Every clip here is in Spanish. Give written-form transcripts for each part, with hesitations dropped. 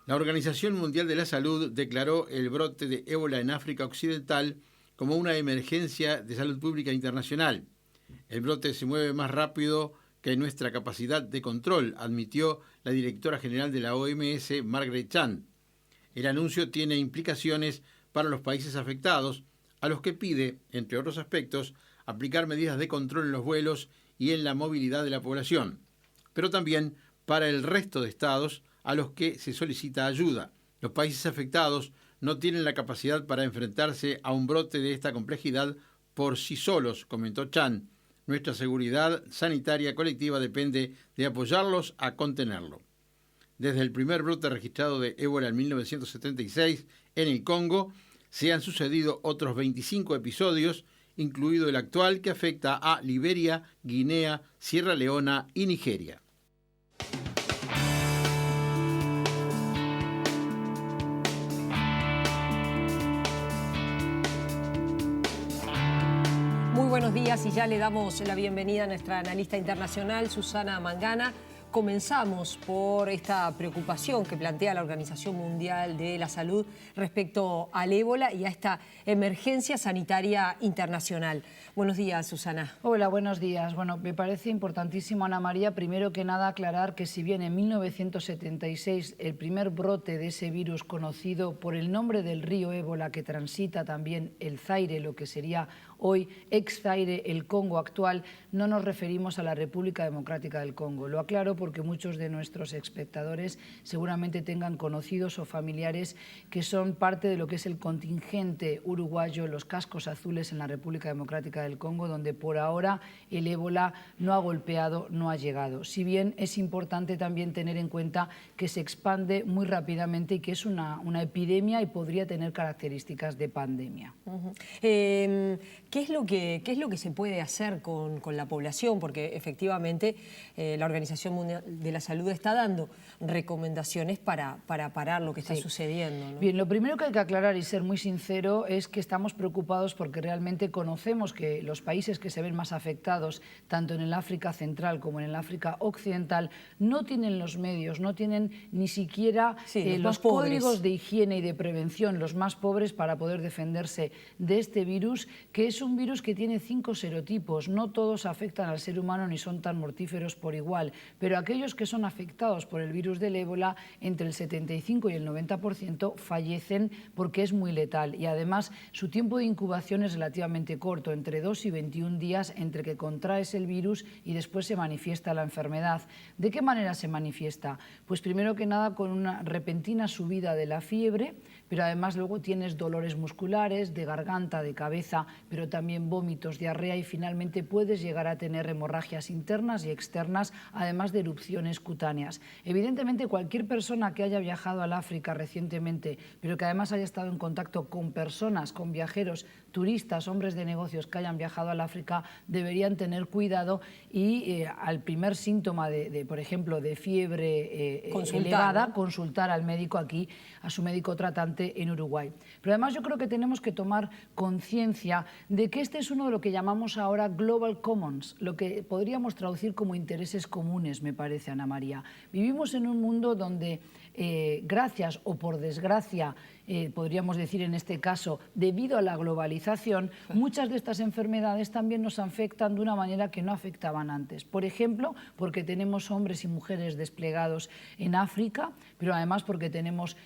La Organización Mundial de la Salud declaró el brote de ébola en África Occidental como una emergencia de salud pública internacional. El brote se mueve más rápido que nuestra capacidad de control, admitió la directora general de la OMS, Margaret Chan. El anuncio tiene implicaciones para los países afectados, a los que pide, entre otros aspectos, aplicar medidas de control en los vuelos y en la movilidad de la población, pero también para el resto de estados a los que se solicita ayuda. Los países afectados no tienen la capacidad para enfrentarse a un brote de esta complejidad por sí solos, comentó Chan. Nuestra seguridad sanitaria colectiva depende de apoyarlos a contenerlo. Desde el primer brote registrado de ébola en 1976 en el Congo, se han sucedido otros 25 episodios, incluido el actual que afecta a Liberia, Guinea, Sierra Leona y Nigeria. Muy buenos días y ya le damos la bienvenida a nuestra analista internacional, Susana Mangana. Comenzamos por esta preocupación que plantea la Organización Mundial de la Salud respecto al ébola y a esta emergencia sanitaria internacional. Buenos días, Susana. Hola, buenos días. Bueno, me parece importantísimo, Ana María, primero que nada aclarar que si bien en 1976 el primer brote de ese virus conocido por el nombre del río Ébola que transita también el Zaire, lo que sería hoy ex-Zaire, el Congo actual, no nos referimos a la República Democrática del Congo. Lo aclaro porque muchos de nuestros espectadores seguramente tengan conocidos o familiares que son parte de lo que es el contingente uruguayo, los cascos azules en la República Democrática del Congo, donde por ahora el ébola no ha golpeado, no ha llegado. Si bien es importante también tener en cuenta que se expande muy rápidamente y que es una epidemia y podría tener características de pandemia. ¿Qué es lo que se puede hacer con la población? Porque efectivamente la Organización Mundial de la Salud está dando recomendaciones para parar lo que está sucediendo, ¿no? Bien, lo primero que hay que aclarar y ser muy sincero es que estamos preocupados porque realmente conocemos que los países que se ven más afectados, tanto en el África Central como en el África Occidental, no tienen los medios, no tienen ni siquiera los códigos de higiene y de prevención, los más pobres, para poder defenderse de este virus, que es un virus que tiene 5 serotipos. No todos afectan al ser humano ni son tan mortíferos por igual, pero aquellos que son afectados por el virus del ébola, entre el 75 y el 90% fallecen porque es muy letal y además su tiempo de incubación es relativamente corto, entre 2 y 21 días entre que contraes el virus y después se manifiesta la enfermedad. ¿De qué manera se manifiesta? Pues primero que nada con una repentina subida de la fiebre, pero además luego tienes dolores musculares, de garganta, de cabeza, pero también vómitos, diarrea y finalmente puedes llegar a tener hemorragias internas y externas, además de erupciones cutáneas. Evidentemente cualquier persona que haya viajado al África recientemente, pero que además haya estado en contacto con personas, con viajeros, turistas, hombres de negocios que hayan viajado al África, deberían tener cuidado y al primer síntoma por ejemplo, de fiebre elevada, consultar al médico aquí, a su médico tratante en Uruguay. Pero además yo creo que tenemos que tomar conciencia de que este es uno de lo que llamamos ahora Global Commons, lo que podríamos traducir como intereses comunes, me parece, Ana María. Vivimos en un mundo donde, gracias o por desgracia, podríamos decir en este caso, debido a la globalización, muchas de estas enfermedades también nos afectan de una manera que no afectaban antes. Por ejemplo, porque tenemos hombres y mujeres desplegados en África, pero además porque tenemos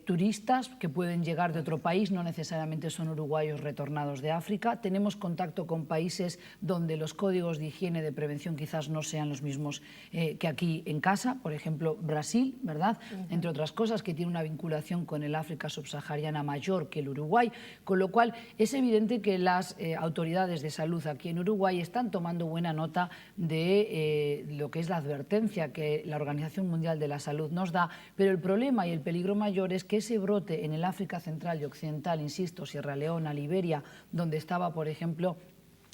turistas que pueden llegar de otro país, no necesariamente son uruguayos retornados de África. Tenemos contacto con países donde los códigos de higiene, de prevención quizás no sean los mismos que aquí en casa, por ejemplo Brasil, ¿verdad? Entre otras cosas, que tiene una vinculación con el África subsahariana mayor que el Uruguay, con lo cual es evidente que las autoridades de salud aquí en Uruguay están tomando buena nota de lo que es la advertencia que la Organización Mundial de la Salud nos da, pero el problema y el peligro mayor es que ese brote en el África Central y Occidental, insisto, Sierra Leona, Liberia, donde estaba, por ejemplo,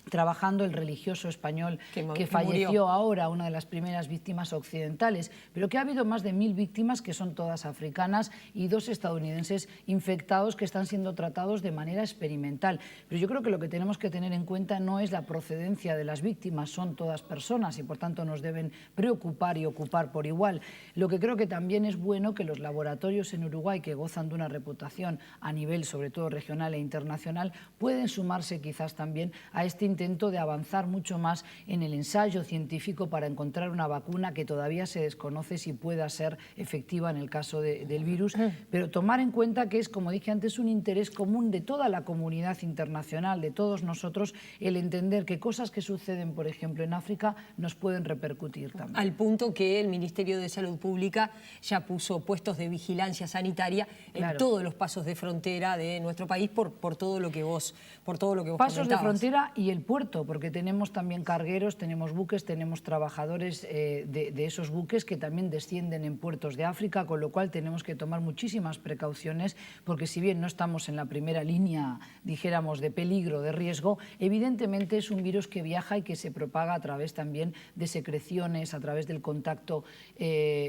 trabajando el religioso español que falleció murió ahora, una de las primeras víctimas occidentales, pero que ha habido más de 1000 víctimas que son todas africanas y 2 estadounidenses infectados que están siendo tratados de manera experimental. Pero yo creo que lo que tenemos que tener en cuenta no es la procedencia de las víctimas, son todas personas y por tanto nos deben preocupar y ocupar por igual. Lo que creo que también es bueno que los laboratorios en Uruguay, que gozan de una reputación a nivel sobre todo regional e internacional, pueden sumarse quizás también a este intento de avanzar mucho más en el ensayo científico para encontrar una vacuna que todavía se desconoce si pueda ser efectiva en el caso del virus, pero tomar en cuenta que es, como dije antes, un interés común de toda la comunidad internacional, de todos nosotros, el entender que cosas que suceden, por ejemplo, en África, nos pueden repercutir también. Al punto que el Ministerio de Salud Pública ya puso puestos de vigilancia sanitaria en todos los pasos de frontera de nuestro país por todo lo que vos pasos de comentabas. frontera y el puerto, porque tenemos también cargueros, tenemos buques, tenemos trabajadores de esos buques que también descienden en puertos de África, con lo cual tenemos que tomar muchísimas precauciones, porque si bien no estamos en la primera línea, dijéramos, de peligro, de riesgo, evidentemente es un virus que viaja y que se propaga a través también de secreciones, a través del contacto,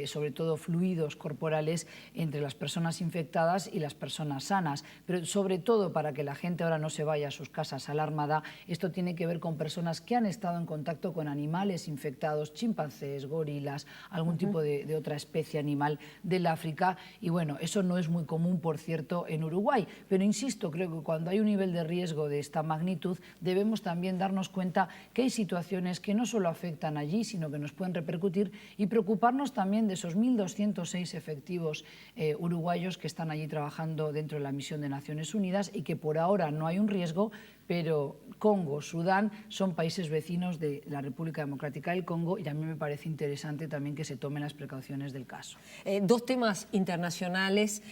sobre todo fluidos corporales, entre las personas infectadas y las personas sanas. Pero sobre todo, para que la gente ahora no se vaya a sus casas alarmada, esto tiene que ver con personas que han estado en contacto con animales infectados, chimpancés, gorilas, algún tipo de otra especie animal del África. Y bueno, eso no es muy común, por cierto, en Uruguay. Pero insisto, creo que cuando hay un nivel de riesgo de esta magnitud, debemos también darnos cuenta que hay situaciones que no solo afectan allí, sino que nos pueden repercutir, y preocuparnos también de esos 1.206 efectivos uruguayos que están allí trabajando dentro de la misión de Naciones Unidas y que por ahora no hay un riesgo, pero Congo, Sudán son países vecinos de la República Democrática del Congo y a mí me parece interesante también que se tomen las precauciones del caso. Dos temas internacionales,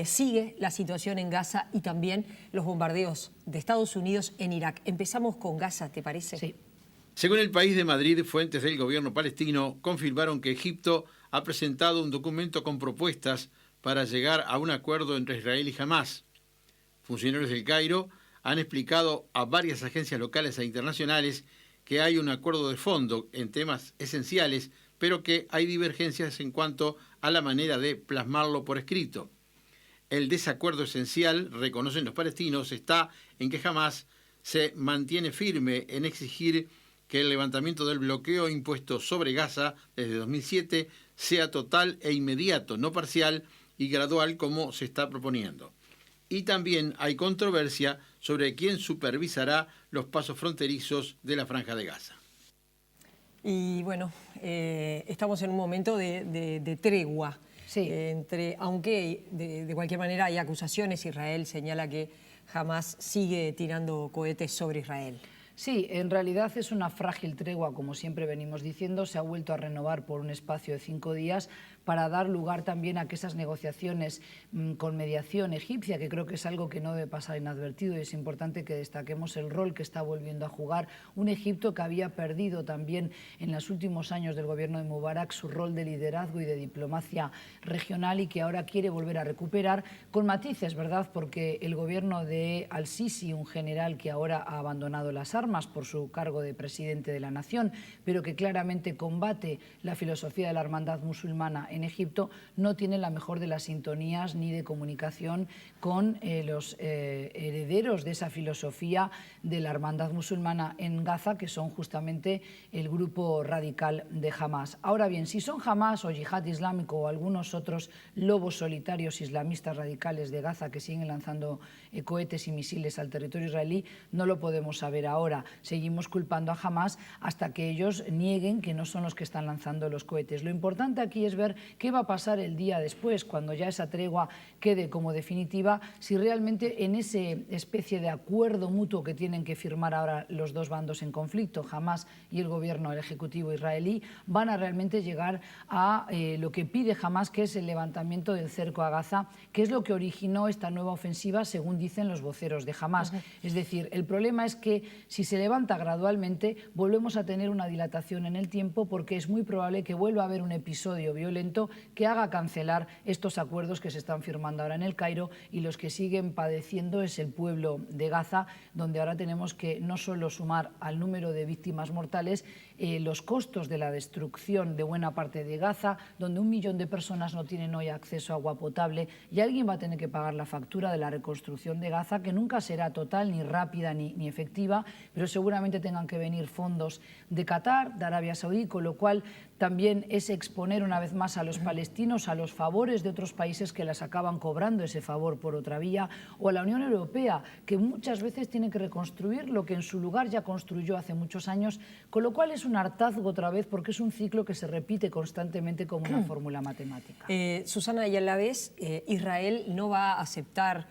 sigue la situación en Gaza y también los bombardeos de Estados Unidos en Irak. Empezamos con Gaza, ¿te parece? Sí. Según El País de Madrid, fuentes del gobierno palestino confirmaron que Egipto ha presentado un documento con propuestas para llegar a un acuerdo entre Israel y Hamás. Funcionarios del Cairo han explicado a varias agencias locales e internacionales que hay un acuerdo de fondo en temas esenciales, pero que hay divergencias en cuanto a la manera de plasmarlo por escrito. El desacuerdo esencial, reconocen los palestinos, está en que Hamás se mantiene firme en exigir que el levantamiento del bloqueo impuesto sobre Gaza desde 2007 sea total e inmediato, no parcial y gradual como se está proponiendo. Y también hay controversia sobre quién supervisará los pasos fronterizos de la Franja de Gaza. Y bueno, estamos en un momento de tregua. Sí. Aunque de cualquier manera hay acusaciones, Israel señala que Hamás sigue tirando cohetes sobre Israel. Sí, en realidad es una frágil tregua, como siempre venimos diciendo, se ha vuelto a renovar por un espacio de 5 días para dar lugar también a que esas negociaciones con mediación egipcia, que creo que es algo que no debe pasar inadvertido y es importante que destaquemos el rol que está volviendo a jugar un Egipto que había perdido también en los últimos años del gobierno de Mubarak su rol de liderazgo y de diplomacia regional y que ahora quiere volver a recuperar con matices, ¿verdad? Porque el gobierno de Al-Sisi, un general que ahora ha abandonado las armas por su cargo de presidente de la nación, pero que claramente combate la filosofía de la hermandad musulmana en Egipto, no tiene la mejor de las sintonías ni de comunicación con los herederos de esa filosofía de la hermandad musulmana en Gaza, que son justamente el grupo radical de Hamás. Ahora bien, si son Hamás o Yihad Islámico o algunos otros lobos solitarios islamistas radicales de Gaza que siguen lanzando cohetes y misiles al territorio israelí, no lo podemos saber ahora. Seguimos culpando a Hamás hasta que ellos nieguen que no son los que están lanzando los cohetes. Lo importante aquí es ver qué va a pasar el día después, cuando ya esa tregua quede como definitiva, si realmente en ese especie de acuerdo mutuo que tienen que firmar ahora los dos bandos en conflicto, Hamás y el gobierno, el ejecutivo israelí, van a realmente llegar a lo que pide Hamás, que es el levantamiento del cerco a Gaza, que es lo que originó esta nueva ofensiva, según dicen los voceros de Hamás. Es decir, el problema es que si se levanta gradualmente, volvemos a tener una dilatación en el tiempo porque es muy probable que vuelva a haber un episodio violento concreto que haga cancelar estos acuerdos que se están firmando ahora en el Cairo, y los que siguen padeciendo es el pueblo de Gaza, donde ahora tenemos que no solo sumar al número de víctimas mortales los costos de la destrucción de buena parte de Gaza, donde 1 millón de personas no tienen hoy acceso a agua potable, y alguien va a tener que pagar la factura de la reconstrucción de Gaza, que nunca será total, ni rápida, ni efectiva, pero seguramente tengan que venir fondos de Qatar, de Arabia Saudí, con lo cual también es exponer una vez más a los palestinos a los favores de otros países que las acaban cobrando ese favor por otra vía, o a la Unión Europea, que muchas veces tiene que reconstruir lo que en su lugar ya construyó hace muchos años, con lo cual es un hartazgo otra vez, porque es un ciclo que se repite constantemente como una fórmula matemática. Susana, y a la vez Israel no va a aceptar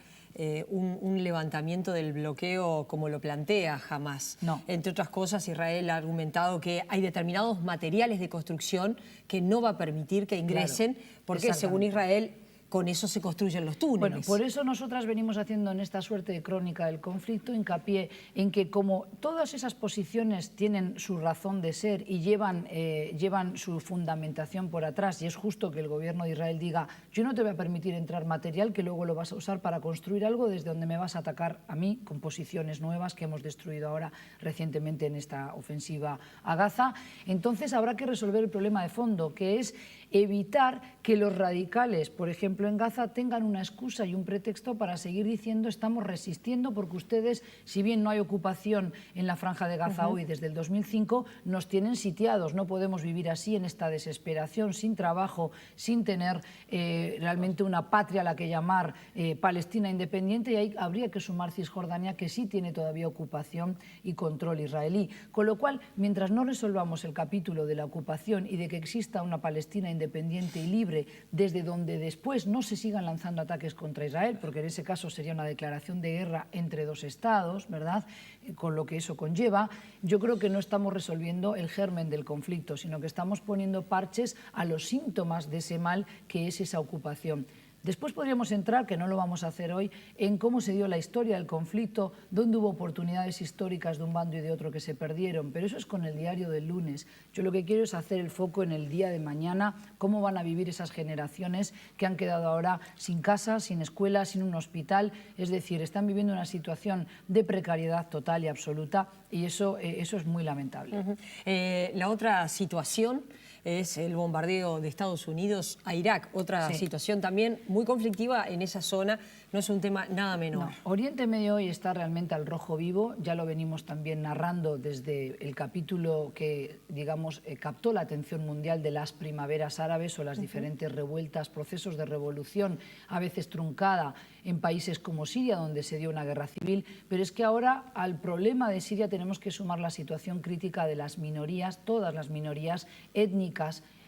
un levantamiento del bloqueo como lo plantea Hamás. No. Entre otras cosas, Israel ha argumentado que hay determinados materiales de construcción que no va a permitir que ingresen, claro, porque según Israel con eso se construyen los túneles. Bueno, por eso nosotras venimos haciendo en esta suerte de crónica del conflicto hincapié en que, como todas esas posiciones tienen su razón de ser y llevan su fundamentación por atrás, y es justo que el gobierno de Israel diga: yo no te voy a permitir entrar material que luego lo vas a usar para construir algo desde donde me vas a atacar a mí, con posiciones nuevas que hemos destruido ahora recientemente en esta ofensiva a Gaza. Entonces habrá que resolver el problema de fondo, que es evitar que los radicales, por ejemplo en Gaza, tengan una excusa y un pretexto para seguir diciendo: estamos resistiendo porque ustedes, si bien no hay ocupación en la Franja de Gaza hoy desde el 2005, nos tienen sitiados. No podemos vivir así, en esta desesperación, sin trabajo, sin tener realmente una patria a la que llamar Palestina independiente, y ahí habría que sumar Cisjordania, que sí tiene todavía ocupación y control israelí. Con lo cual, mientras no resolvamos el capítulo de la ocupación y de que exista una Palestina independiente y libre, desde donde después no se sigan lanzando ataques contra Israel, porque en ese caso sería una declaración de guerra entre dos estados, ¿verdad?, con lo que eso conlleva, yo creo que no estamos resolviendo el germen del conflicto, sino que estamos poniendo parches a los síntomas de ese mal que es esa ocupación. Después podríamos entrar, que no lo vamos a hacer hoy, en cómo se dio la historia del conflicto, dónde hubo oportunidades históricas de un bando y de otro que se perdieron, pero eso es con el diario del lunes. Yo lo que quiero es hacer el foco en el día de mañana, cómo van a vivir esas generaciones que han quedado ahora sin casa, sin escuela, sin un hospital, es decir, están viviendo una situación de precariedad total y absoluta, y eso es muy lamentable. La otra situación es el bombardeo de Estados Unidos a Irak, otra situación también muy conflictiva en esa zona, no es un tema nada menor. No. Oriente Medio hoy está realmente al rojo vivo, ya lo venimos también narrando desde el capítulo que, digamos, captó la atención mundial de las primaveras árabes o las diferentes revueltas, procesos de revolución, a veces truncada en países como Siria, donde se dio una guerra civil, pero es que ahora al problema de Siria tenemos que sumar la situación crítica de las minorías, todas las minorías étnicas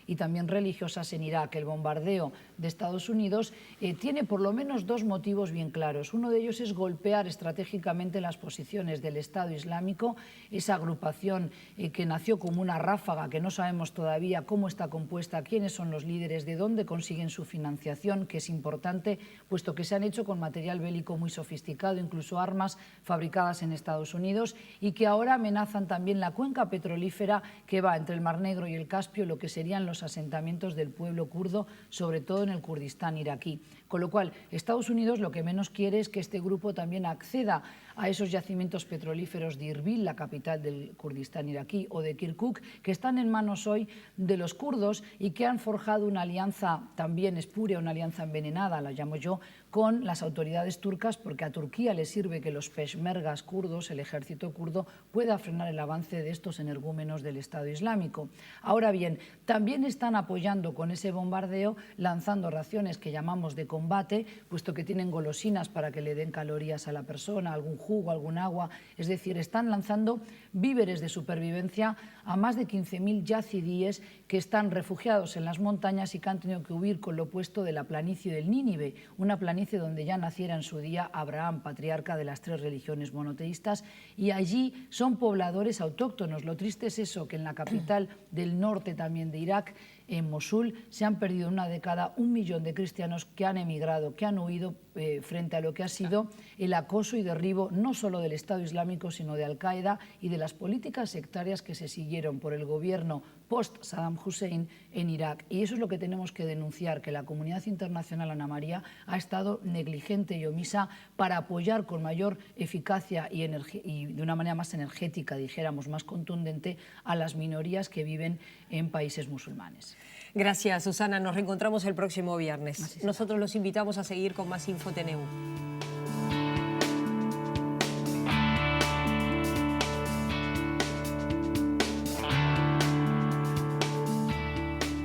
y también religiosas en Irak. El bombardeo de Estados Unidos tiene por lo menos dos motivos bien claros. Uno de ellos es golpear estratégicamente las posiciones del Estado Islámico, esa agrupación que nació como una ráfaga, que no sabemos todavía cómo está compuesta, quiénes son los líderes, de dónde consiguen su financiación, que es importante, puesto que se han hecho con material bélico muy sofisticado, incluso armas fabricadas en Estados Unidos, y que ahora amenazan también la cuenca petrolífera que va entre el Mar Negro y el Caspio, lo que serían los asentamientos del pueblo kurdo, sobre todo en el Kurdistán iraquí. Con lo cual, Estados Unidos lo que menos quiere es que este grupo también acceda a esos yacimientos petrolíferos de Irbil, la capital del Kurdistán iraquí, o de Kirkuk, que están en manos hoy de los kurdos y que han forjado una alianza también espúrea, una alianza envenenada, la llamo yo, con las autoridades turcas, porque a Turquía le sirve que los peshmergas kurdos, el ejército kurdo, pueda frenar el avance de estos energúmenos del Estado Islámico. Ahora bien, también están apoyando con ese bombardeo, lanzando raciones que llamamos de combate, puesto que tienen golosinas para que le den calorías a la persona, algún jugo, algún agua, es decir, están lanzando víveres de supervivencia a más de 15.000 yazidíes que están refugiados en las montañas y que han tenido que huir con lo opuesto de la planicie del Nínive, una planicie donde ya naciera en su día Abraham, patriarca de las 3 religiones monoteístas, y allí son pobladores autóctonos. Lo triste es eso, que en la capital del norte también de Irak, en Mosul, se han perdido en una década 1 millón de cristianos que han emigrado, que han huido frente a lo que ha sido el acoso y derribo no solo del Estado Islámico, sino de Al-Qaeda y de las políticas sectarias que se siguieron por el gobierno post-Saddam Hussein en Irak. Y eso es lo que tenemos que denunciar, que la comunidad internacional, Ana María, ha estado negligente y omisa para apoyar con mayor eficacia y de una manera más energética, dijéramos, más contundente, a las minorías que viven en países musulmanes. Gracias, Susana. Nos reencontramos el próximo viernes. Nosotros los invitamos a seguir con más InfoTNU.